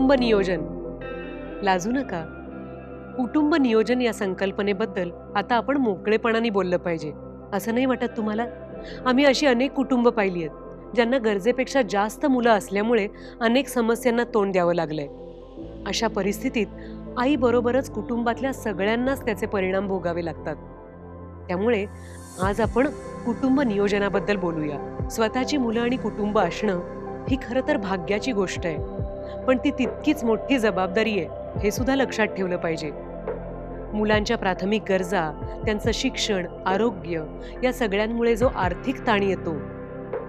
कुटुंब नियोजन. लाजू नका. कुटुंब नियोजन या संकल्पनेबद्दल आता आपण मोकळेपणाने बोललं पाहिजे, असं नाही वाटत तुम्हाला? आम्ही अशी अनेक कुटुंब पाहिली आहेत ज्यांना गरजेपेक्षा जास्त मुलं असल्यामुळे अनेक समस्यांना तोंड द्यावं लागलंय. अशा परिस्थितीत आईबरोबरच कुटुंबातल्या सगळ्यांनाच त्याचे परिणाम भोगावे लागतात. त्यामुळे आज आपण कुटुंब नियोजनाबद्दल बोलूया. स्वतःची मुलं आणि कुटुंब असणं ही खरं तर भाग्याची गोष्ट आहे, पण ती तितकीच मोठी जबाबदारी आहे हे सुद्धा लक्षात ठेवलं पाहिजे. मुलांच्या प्राथमिक गरजा, त्यांचं शिक्षण, आरोग्य या सगळ्यांमुळे जो आर्थिक ताण येतो,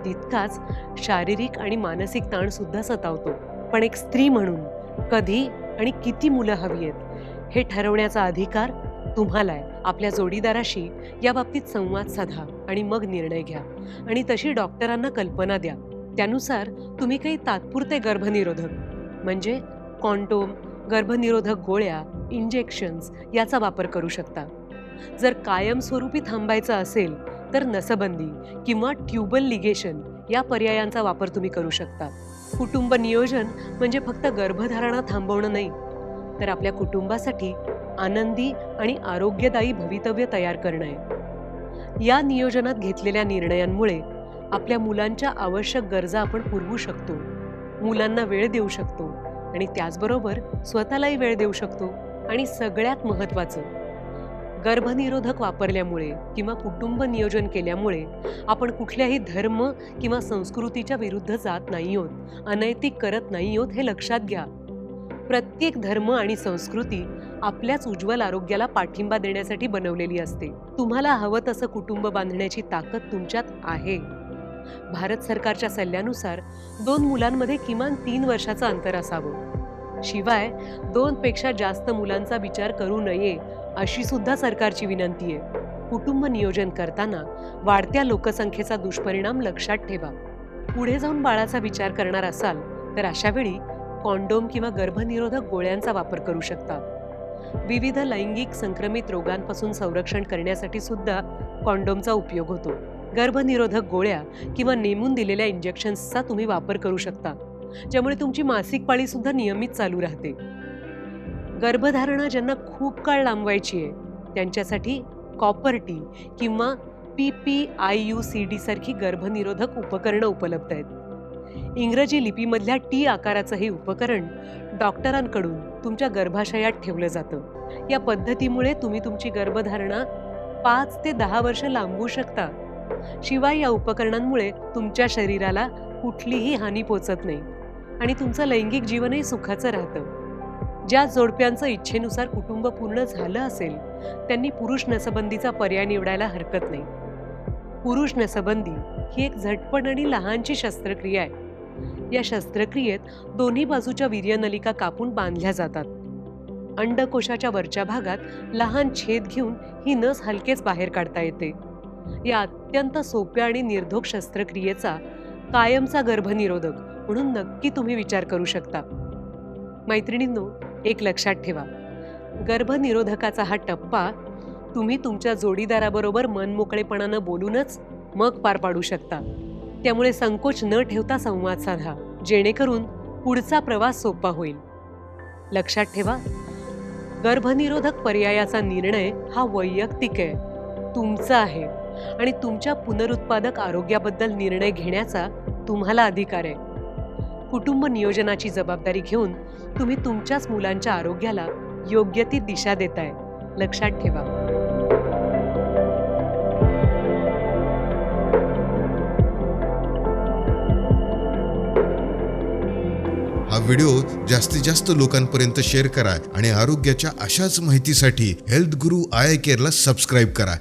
तितकाच शारीरिक आणि मानसिक ताण सुद्धा सतावतो. पण एक स्त्री म्हणून कधी आणि किती मुलं हवी आहेत हे ठरवण्याचा अधिकार तुम्हाला आहे. आपल्या जोडीदाराशी या बाबतीत संवाद साधा आणि मग निर्णय घ्या. आणि तशी डॉक्टरांना कल्पना द्या. त्यानुसार तुम्ही काही तात्पुरते गर्भनिरोधक म्हणजे कॉन्डोम, गर्भनिरोधक गोळ्या, इंजेक्शन्स याचा वापर करू शकता. जर कायमस्वरूपी थांबायचं असेल तर नसबंदी किंवा ट्यूबल लिगेशन या पर्यायांचा वापर तुम्ही करू शकता. कुटुंब नियोजन म्हणजे फक्त गर्भधारणा थांबवणं नाही, तर आपल्या कुटुंबासाठी आनंदी आणि आरोग्यदायी भवितव्य तयार करणं आहे. या नियोजनात घेतलेल्या निर्णयांमुळे आपल्या मुलांच्या आवश्यक गरजा आपण पुरवू शकतो, मुलांना वेळ देऊ शकतो आणि त्याचबरोबर स्वतःलाही वेळ देऊ शकतो. आणि सगळ्यात महत्त्वाचं, गर्भनिरोधक वापरल्यामुळे किंवा कुटुंब नियोजन केल्यामुळे आपण कुठल्याही धर्म किंवा संस्कृतीच्या विरुद्ध जात नाही आहोत, अनैतिक करत नाही आहोत हे लक्षात घ्या. प्रत्येक धर्म आणि संस्कृती आपल्याच उज्ज्वल आरोग्याला पाठिंबा देण्यासाठी बनवलेली असते. तुम्हाला हवं तसं कुटुंब बांधण्याची ताकद तुमच्यात आहे. भारत सरकारच्या सल्ल्यानुसार 2 मुलांमध्ये किमान 3 वर्षाचं अंतर असावं. शिवाय 2 पेक्षा जास्त मुलांचा विचार करू नये अशी सुद्धा सरकारची विनंती आहे. कुटुंब नियोजन करताना वाढत्या लोकसंख्येचा दुष्परिणाम लक्षात ठेवा. पुढे जाऊन बाळाचा विचार करणार असाल तर अशा वेळी कॉन्डोम किंवा गर्भनिरोधक गोळ्यांचा वापर करू शकता. विविध लैंगिक संक्रमित रोगांपासून संरक्षण करण्यासाठी सुद्धा कॉन्डोमचा उपयोग होतो. गर्भनिरोधक गोळ्या किंवा नेमून दिलेल्या इंजेक्शन्सचा तुम्ही वापर करू शकता, ज्यामुळे तुमची मासिक पाळी सुद्धा नियमित चालू राहते. गर्भधारणा ज्यांना खूप काळ लांबवायची आहे त्यांच्यासाठी कॉपर टी किंवा PPIUCD सारखी गर्भनिरोधक उपकरणं उपलब्ध आहेत. इंग्रजी लिपीमधल्या टी आकाराचं हे उपकरण डॉक्टरांकडून तुमच्या गर्भाशयात ठेवलं जातं. या पद्धतीमुळे तुम्ही तुमची गर्भधारणा 5 ते 10 वर्ष लांबवू शकता. शिवाय या उपकरणांमुळे तुमच्या शरीराला कुठलीही हानी पोचत नाही आणि तुमचं लैंगिक जीवनही सुखाचं राहतं. ज्या जोडप्यांचं इच्छेनुसार कुटुंब पूर्ण झालं असेल त्यांनी पुरुष नसबंदीचा पर्याय निवडायला हरकत नाही. पुरुष नसबंदी ही एक झटपट आणि लहानशी शस्त्रक्रिया आहे. या शस्त्रक्रियेत दोन्ही बाजूच्या वीर्यनलिका कापून बांधल्या जातात. अंडकोशाच्या वरच्या भागात लहान छेद घेऊन ही नस हलकेच बाहेर काढता येते. या अत्यंत सोप्या आणि निर्धोक शस्त्रक्रियेचा कायमचा गर्भनिरोधक म्हणून नक्की तुम्ही विचार करू शकता. मैत्रिणींनो, एक लक्षात ठेवा, गर्भनिरोधकाचा हा टप्पा तुम्ही तुमच्या जोडीदाराबरोबर मनमोकळेपणानं बोलूनच मग पार पाडू शकता. त्यामुळे संकोच न ठेवता संवाद साधा, जेणेकरून पुढचा प्रवास सोपा होईल. लक्षात ठेवा, गर्भनिरोधक पर्यायाचा निर्णय हा वैयक्तिक आहे, तुमचा आहे आणि तुमच्या पुनरुत्पादक आरोग्याबद्दल निर्णय घेण्याचा तुम्हाला अधिकार आहे. कुटुंब नियोजनाची जबाबदारी घेऊन तुम्ही तुमच्याच मुलांच्या आरोग्याला योग्य ती दिशा देताय. लक्षात ठेवा. हा व्हिडिओ जास्तीत जास्त लोकांपर्यंत शेअर करा आणि आरोग्याच्या अशाच माहितीसाठी हेल्थ गुरु आय केअरला सबस्क्राईब करा.